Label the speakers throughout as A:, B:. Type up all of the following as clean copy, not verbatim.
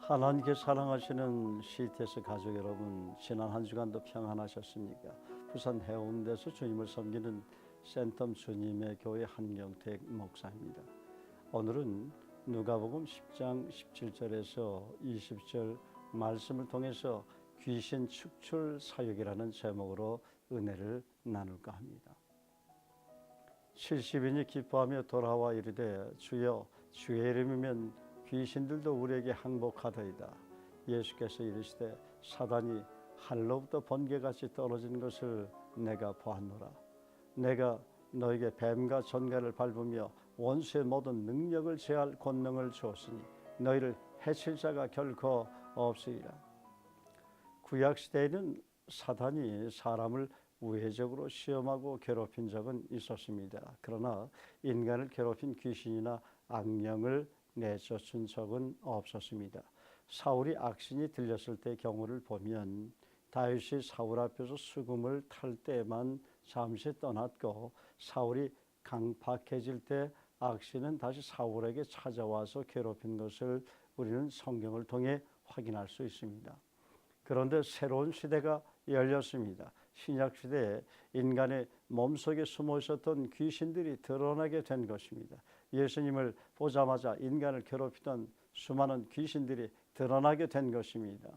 A: 하나님께 사랑하시는 CTS 가족 여러분, 지난 한 주간도 평안하셨습니까? 부산 해운대에서 주님을 섬기는 센텀 주님의 교회 한경택 목사입니다. 오늘은 누가복음 10장 17절에서 20절 말씀을 통해서 귀신 축출 사역이라는 제목으로 은혜를 나눌까 합니다. 70인이 기뻐하며 돌아와 이르되 주여 주의 이름이면 귀신들도 우리에게 항복하더이다. 예수께서 이르시되 사단이 하늘로부터 번개같이 떨어진 것을 내가 보았노라. 내가 너에게 뱀과 전갈을 밟으며 원수의 모든 능력을 제할 권능을 주었으니 너희를 해칠 자가 결코 없으리라. 구약시대에는 사단이 사람을 우회적으로 시험하고 괴롭힌 적은 있었습니다. 그러나 인간을 괴롭힌 귀신이나 악령을 내쫓은 적은 없었습니다. 사울이 악신이 들렸을 때 경우를 보면 다윗이 사울 앞에서 수금을 탈 때만 잠시 떠났고 사울이 강팍해질 때 악신은 다시 사울에게 찾아와서 괴롭힌 것을 우리는 성경을 통해 확인할 수 있습니다. 그런데 새로운 시대가 열렸습니다. 신약 시대에 인간의 몸속에 숨어 있었던 귀신들이 드러나게 된 것입니다. 예수님을 보자마자 인간을 괴롭히던 수많은 귀신들이 드러나게 된 것입니다.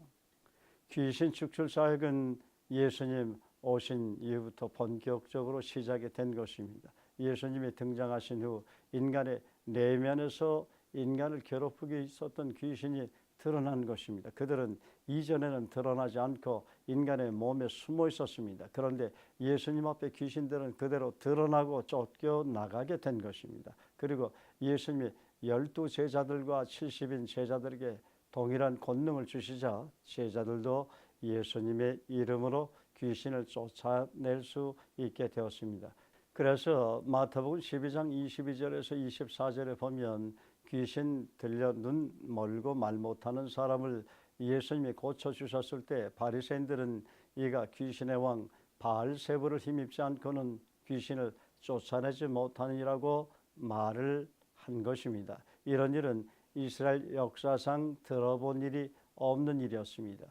A: 귀신 축출 사역은 예수님 오신 이후부터 본격적으로 시작이 된 것입니다. 예수님이 등장하신 후 인간의 내면에서 인간을 괴롭히고 있었던 귀신이 드러난 것입니다. 그들은 이전에는 드러나지 않고 인간의 몸에 숨어 있었습니다. 그런데 예수님 앞에 귀신들은 그대로 드러나고 쫓겨나가게 된 것입니다. 그리고 예수님이 12 제자들과 70인 제자들에게 동일한 권능을 주시자 제자들도 예수님의 이름으로 귀신을 쫓아낼 수 있게 되었습니다. 그래서 마태복음 12장 22절에서 24절에 보면 귀신 들려 눈 멀고 말 못하는 사람을 예수님이 고쳐주셨을 때 바리새인들은 이가 귀신의 왕 바알세불을 힘입지 않고는 귀신을 쫓아내지 못하느니라고 말을 한 것입니다. 이런 일은 이스라엘 역사상 들어본 일이 없는 일이었습니다.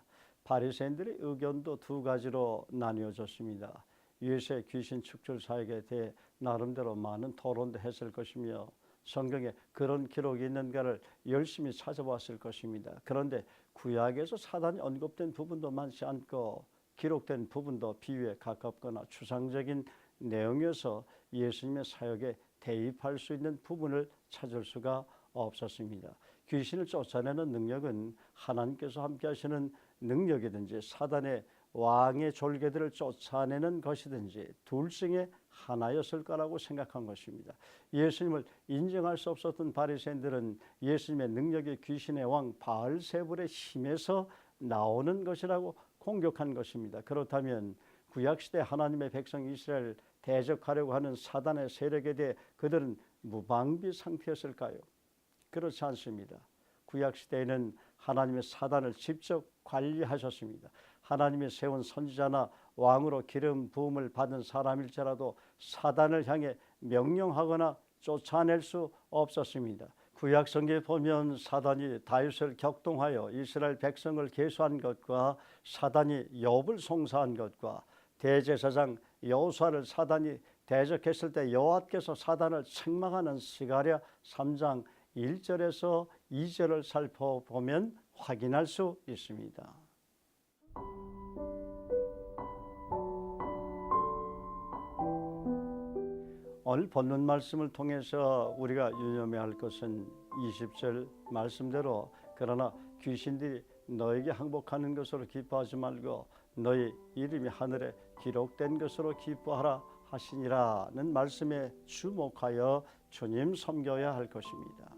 A: 바리새인들의 의견도 두 가지로 나뉘어졌습니다. 예수의 귀신 축출 사역에 대해 나름대로 많은 토론도 했을 것이며 성경에 그런 기록이 있는가를 열심히 찾아봤을 것입니다. 그런데 구약에서 사단이 언급된 부분도 많지 않고 기록된 부분도 비유에 가깝거나 추상적인 내용이어서 예수님의 사역에 대입할 수 있는 부분을 찾을 수가 없었습니다. 귀신을 쫓아내는 능력은 하나님께서 함께 하시는 능력이든지 사단의 왕의 졸개들을 쫓아내는 것이든지 둘 중에 하나였을 거라고 생각한 것입니다. 예수님을 인정할 수 없었던 바리새인들은 예수님의 능력이 귀신의 왕 바알세불의 힘에서 나오는 것이라고 공격한 것입니다. 그렇다면 구약시대 하나님의 백성 이스라엘 대적하려고 하는 사단의 세력에 대해 그들은 무방비 상태였을까요? 그렇지 않습니다. 구약시대에는 하나님의 사단을 직접 관리하셨습니다. 하나님이 세운 선지자나 왕으로 기름 부음을 받은 사람일지라도 사단을 향해 명령하거나 쫓아낼 수 없었습니다. 구약성경에 보면 사단이 다윗을 격동하여 이스라엘 백성을 계수한 것과 사단이 욥을 송사한 것과 대제사장 여호수아를 사단이 대적했을 때 여호와께서 사단을 책망하는 스가랴 3장 1절에서 2절을 살펴보면 확인할 수 있습니다. 오늘 본문 말씀을 통해서 우리가 유념해야 할 것은 20절 말씀대로 그러나 귀신들이 너에게 항복하는 것으로 기뻐하지 말고 너희 이름이 하늘에 기록된 것으로 기뻐하라 하시니라는 말씀에 주목하여 주님 섬겨야 할 것입니다.